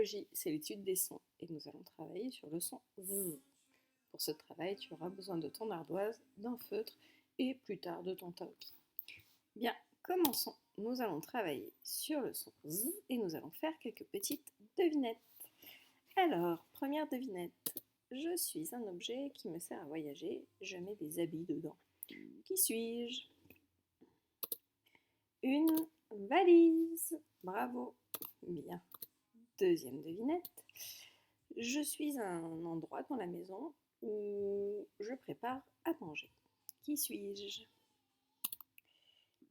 Phonologie, c'est l'étude des sons et nous allons travailler sur le son Z. Pour ce travail, tu auras besoin de ton ardoise, d'un feutre et plus tard de ton taoki. Bien, commençons. Nous allons travailler sur le son Z et nous allons faire quelques petites devinettes. Alors, première devinette. Je suis un objet qui me sert à voyager, je mets des habits dedans. Qui suis-je? Une valise. Bravo. Bien. Deuxième devinette. Je suis à un endroit dans la maison où je prépare à manger. Qui suis-je?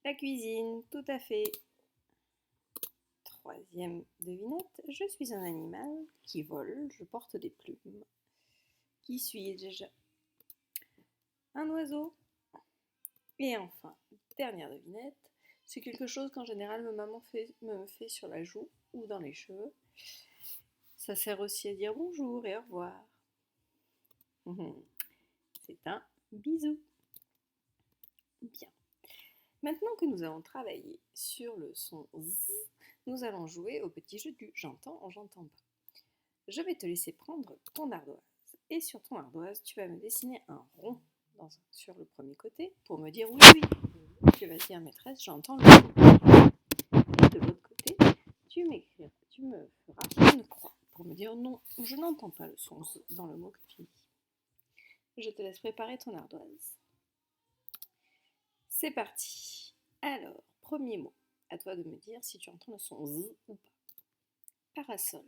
La cuisine, tout à fait. Troisième devinette. Je suis un animal qui vole, je porte des plumes. Qui suis-je? Un oiseau. Et enfin, dernière devinette. C'est quelque chose qu'en général ma maman me fait sur la joue ou dans les cheveux. Ça sert aussi à dire bonjour et au revoir. C'est un bisou. Bien. Maintenant que nous avons travaillé sur le son Z, nous allons jouer au petit jeu du j'entends ou j'entends pas. Je vais te laisser prendre ton ardoise. Et sur ton ardoise, tu vas me dessiner un rond sur le premier côté pour me dire oui, oui. Tu vas dire maîtresse, j'entends le son. Et de l'autre côté, tu me feras une croix pour me dire non, je n'entends pas le son Z dans le mot que tu dis. Je te laisse préparer ton ardoise. C'est parti. Alors, premier mot. À toi de me dire si tu entends le son Z ou pas. Parasol.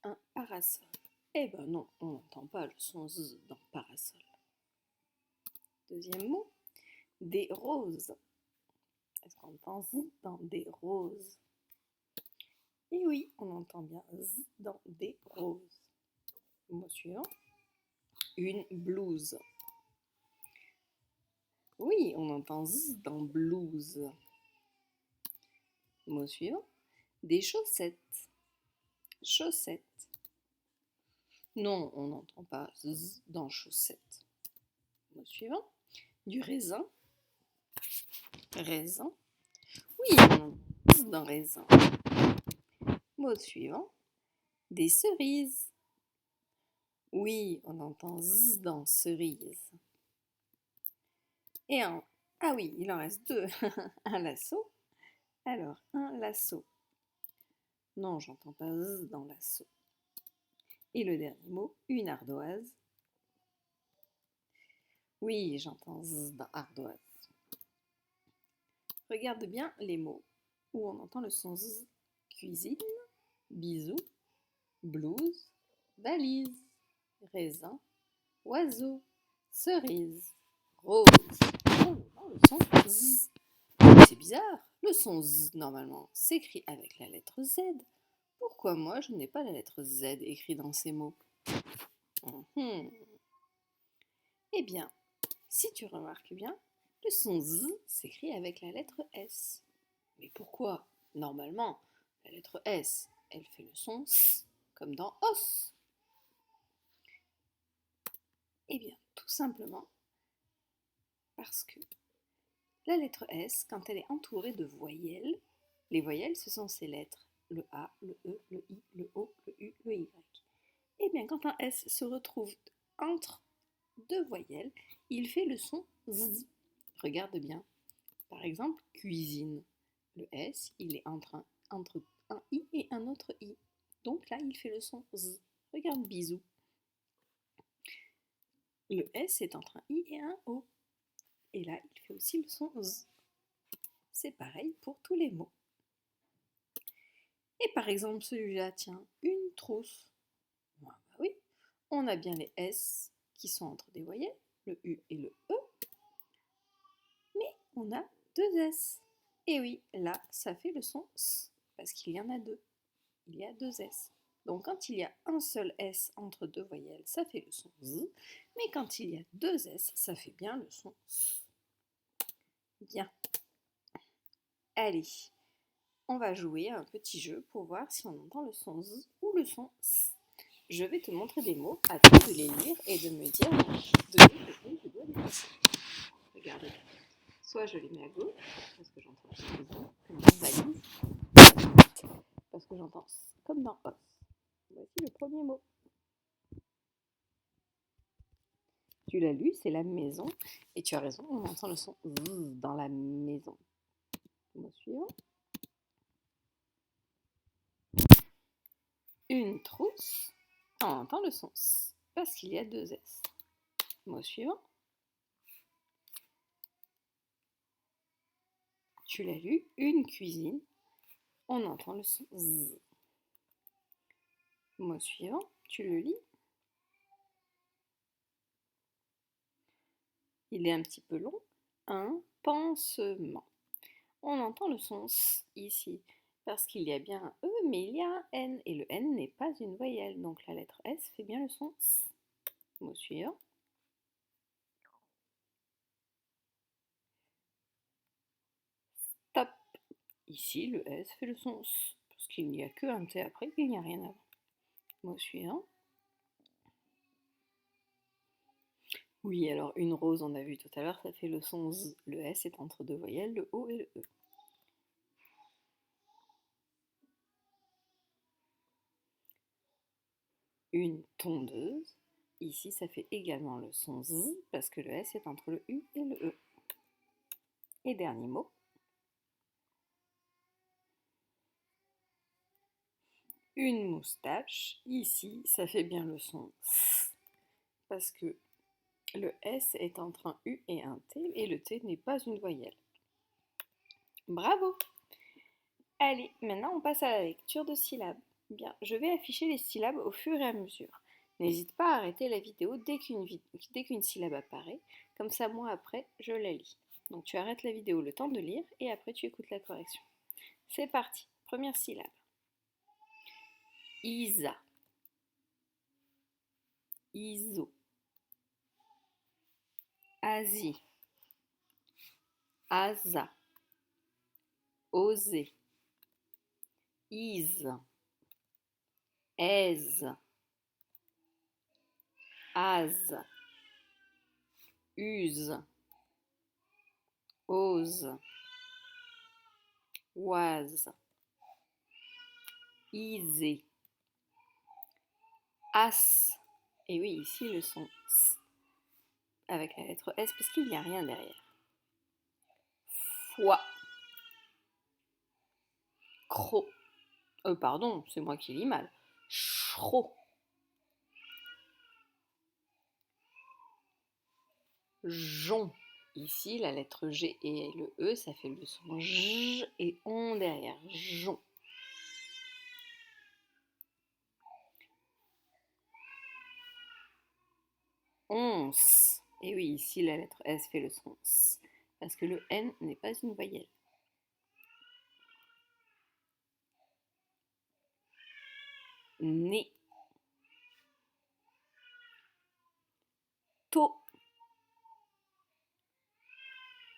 Un parasol. Eh ben non, on n'entend pas le son Z dans parasol. Deuxième mot. Des roses. Est-ce qu'on entend Z dans des roses? Et oui, on entend bien Z dans des roses. Mot suivant. Une blouse. Oui, on entend Z dans blouse. Mot suivant. Des chaussettes. Chaussettes. Non, on n'entend pas Z dans chaussettes. Mot suivant. Du raisin. Raisin. Oui, on entend Z dans raisin. Mot suivant. Des cerises. Oui, on entend Z dans cerise. Et un... Ah oui, il en reste deux. Un lasso. Alors, un lasso. Non, j'entends pas Z dans lasso. Et le dernier mot, une ardoise. Oui, j'entends Z dans ardoise. Regarde bien les mots où on entend le son Z. Cuisine, bisou, blouse, valise, raisin, oiseau, cerise, rose. On entend le son Z. C'est bizarre, le son Z, normalement, s'écrit avec la lettre Z. Pourquoi moi, je n'ai pas la lettre Z écrite dans ces mots? Eh bien, si tu remarques bien, le son Z s'écrit avec la lettre S. Mais pourquoi? Normalement, la lettre S, elle fait le son S, comme dans os. Eh bien, tout simplement parce que la lettre S, quand elle est entourée de voyelles, les voyelles, ce sont ces lettres, le A, le E, le I, le O, le U, le Y. Eh bien, quand un S se retrouve entre deux voyelles, il fait le son Z. Regarde bien. Par exemple, cuisine. Le S, il est entre un I et un autre I. Donc là, il fait le son Z. Regarde bisou. Le S est entre un I et un O. Et là, il fait aussi le son Z. C'est pareil pour tous les mots. Et par exemple, celui-là, tiens, une trousse. Ah, bah oui, on a bien les S qui sont entre des voyelles, le U et le E. Mais on a deux S. Et oui, là, ça fait le son S, parce qu'il y en a deux. Il y a deux S. Donc quand il y a un seul S entre deux voyelles, ça fait le son Z. Mais quand il y a deux S, ça fait bien le son S. Bien. Allez, on va jouer à un petit jeu pour voir si on entend le son Z ou le son S. Je vais te montrer des mots, à toi de les lire et de me dire de quel côté je dois les passer. Regarde. Soit je les mets à gauche, parce que j'entends comme une valise, entend comme dans os. Voici le premier mot. Tu l'as lu, c'est la maison. Et tu as raison, on entend le son Z dans la maison. Mot suivant. Une trousse. On entend le son S parce qu'il y a deux S. Mot suivant. Tu l'as lu, une cuisine. On entend le son Z. Mot suivant, tu le lis. Il est un petit peu long. Un pansement. On entend le son S ici parce qu'il y a bien un E, mais il y a un N. Et le N n'est pas une voyelle. Donc la lettre S fait bien le son S. Mot suivant. Stop. Ici, le S fait le son S parce qu'il n'y a qu'un T après, il n'y a rien avant. Mot suivant. Oui, alors une rose, on a vu tout à l'heure, ça fait le son Z. Le S est entre deux voyelles, le O et le E. Une tondeuse. Ici, ça fait également le son Z parce que le S est entre le U et le E. Et dernier mot. Une moustache. Ici, ça fait bien le son S parce que le S est entre un U et un T et le T n'est pas une voyelle. Bravo! Allez, maintenant on passe à la lecture de syllabes. Bien, je vais afficher les syllabes au fur et à mesure. N'hésite pas à arrêter la vidéo dès qu'une syllabe apparaît, comme ça moi après je la lis. Donc tu arrêtes la vidéo le temps de lire et après tu écoutes la correction. C'est parti, première syllabe. Isa, Iso, Asie, Asa, Oser, Ise, Aise, Az, Use, Ose, Oise, Isée, As. Et oui, ici le son S avec la lettre S parce qu'il n'y a rien derrière. Foi. Cro. Pardon, c'est moi qui lis mal. Chro. Jon. Ici, la lettre G et le E, ça fait le son J et on derrière. Jon. Once. Et oui, ici, la lettre S fait le son S parce que le N n'est pas une voyelle. Né. Taux.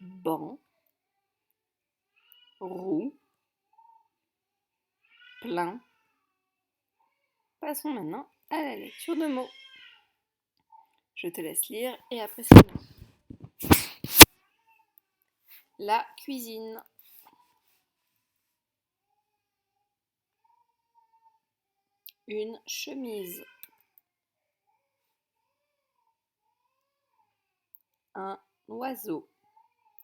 Banc. Roue. Plein. Passons maintenant à la lecture de mots. Je te laisse lire et après c'est moi. La cuisine. Une chemise. Un oiseau.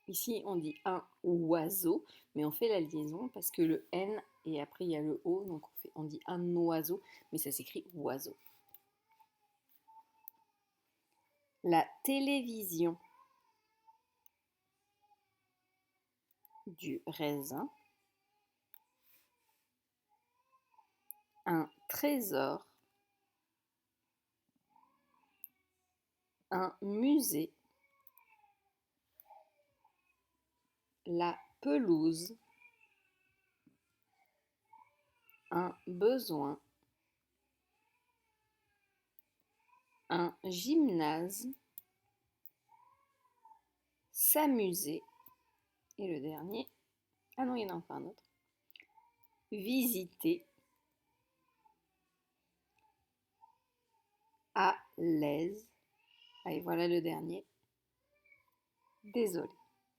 Ici, on dit un oiseau, mais on fait la liaison parce que le N et après il y a le O, donc on dit un oiseau, mais ça s'écrit oiseau. La télévision. Du raisin. Un trésor. Un musée. La pelouse. Un besoin. Un gymnase. S'amuser. Et le dernier, ah non, il y en a encore un autre. Visiter. À l'aise. Allez, voilà le dernier. Désolé.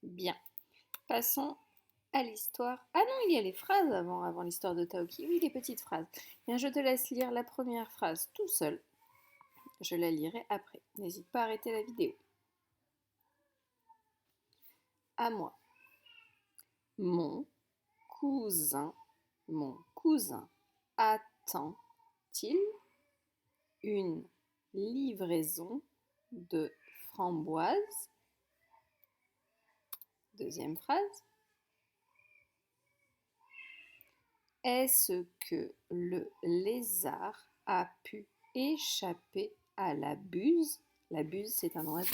Bien. Passons à à l'histoire. Ah non, il y a les phrases avant l'histoire de Taoki. Oui, les petites phrases. Bien, je te laisse lire la première phrase tout seul. Je la lirai après. N'hésite pas à arrêter la vidéo. À moi. Mon cousin attend-il une livraison de framboises? Deuxième phrase. Est-ce que le lézard a pu échapper à la buse? La buse, c'est un oiseau.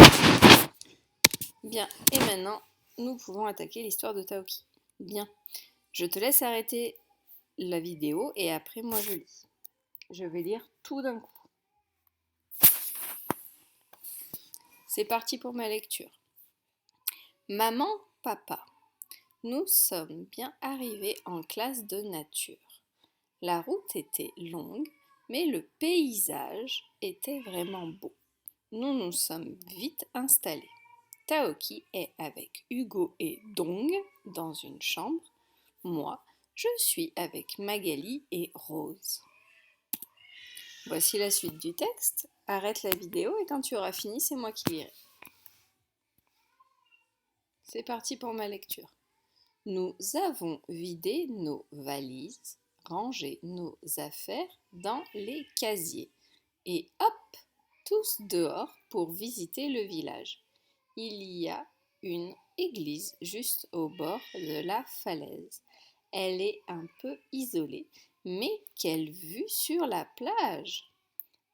Bien, et maintenant, nous pouvons attaquer l'histoire de Taoki. Bien, je te laisse arrêter la vidéo et après, moi, je lis. Je vais lire tout d'un coup. C'est parti pour ma lecture. Maman, papa, nous sommes bien arrivés en classe de nature. La route était longue, mais le paysage était vraiment beau. Nous nous sommes vite installés. Taoki est avec Hugo et Dong dans une chambre. Moi, je suis avec Magali et Rose. Voici la suite du texte. Arrête la vidéo et quand tu auras fini, c'est moi qui lirai. C'est parti pour ma lecture. Nous avons vidé nos valises, rangé nos affaires dans les casiers et hop, tous dehors pour visiter le village. Il y a une église juste au bord de la falaise. Elle est un peu isolée, mais quelle vue sur la plage!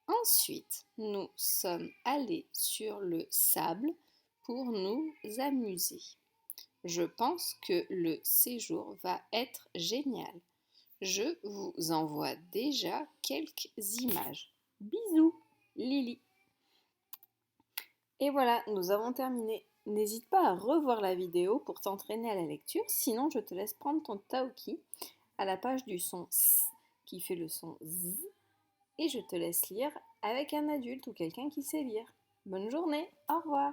Ensuite, nous sommes allés sur le sable pour nous amuser. Je pense que le séjour va être génial. Je vous envoie déjà quelques images. Bisous, Lily. Et voilà, nous avons terminé. N'hésite pas à revoir la vidéo pour t'entraîner à la lecture, sinon je te laisse prendre ton Taoki à la page du son S qui fait le son Z et je te laisse lire avec un adulte ou quelqu'un qui sait lire. Bonne journée, au revoir.